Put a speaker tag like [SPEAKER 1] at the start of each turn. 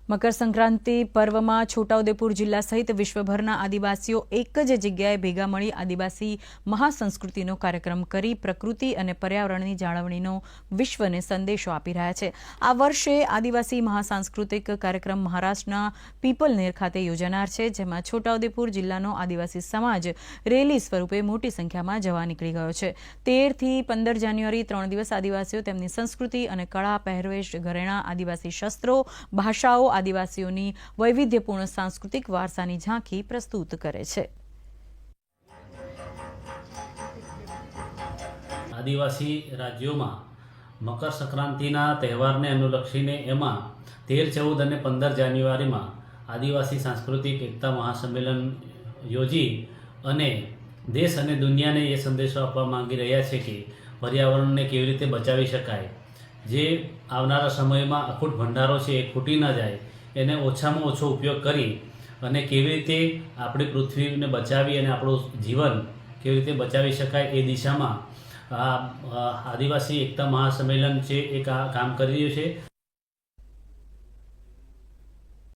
[SPEAKER 1] મકર સંક્રાંતિ પર્વમાં છોટાઉદેપુર જિલ્લા સહિત વિશ્વભરના આદિવાસીઓ એક જ જગ્યાએ ભેગા મળી આદિવાસી મહાસંસ્કૃતિનો કાર્યક્રમ કરી પ્રકૃતિ અને પર્યાવરણની જાળવણીનો વિશ્વને સંદેશો આપી રહ્યા છે। આ વર્ષે આદિવાસી મહાસાંસ્કૃતિક કાર્યક્રમ મહારાષ્ટ્રના પીપલનેર ખાતે યોજાનાર છે, જેમાં છોટાઉદેપુર જિલ્લાનો આદિવાસી સમાજ રેલી સ્વરૂપે મોટી સંખ્યામાં જવા નીકળી ગયો છે। 13 થી 15 જાન્યુઆરી 3 દિવસ આદિવાસીઓ તેમની સંસ્કૃતિ અને કળા, પહેરવેશ, ઘરેણાં, આદિવાસી શસ્ત્રો, ભાષાઓ, આદિવાસીઓની વૈવિધ્યપૂર્ણ સાંસ્કૃતિક વારસાની ઝાંખી પ્રસ્તુત કરે છે।
[SPEAKER 2] આદિવાસી રાજ્યોમાં મકર સંક્રાંતિના તહેવારને અનુલક્ષીને એમાં 13, 14 અને 15 જાન્યુઆરીમાં આદિવાસી સાંસ્કૃતિક એકતા મહાસંમેલન યોજી અને દેશ અને દુનિયાને એ સંદેશો આપવા માંગી રહ્યા છે કે પર્યાવરણને કેવી રીતે બચાવી શકાય, જે આવનારા સમયમાં અખૂટ ભંડારો છે એ ખૂટી ન જાય, એને ઓછામાં ઓછો ઉપયોગ કરી અને કેવી રીતે આપણી પૃથ્વીને બચાવી અને આપણું જીવન કેવી રીતે બચાવી શકાય એ દિશામાં આ આદિવાસી એકતા મહાસંમેલન છે એ કામ કરી રહ્યું છે।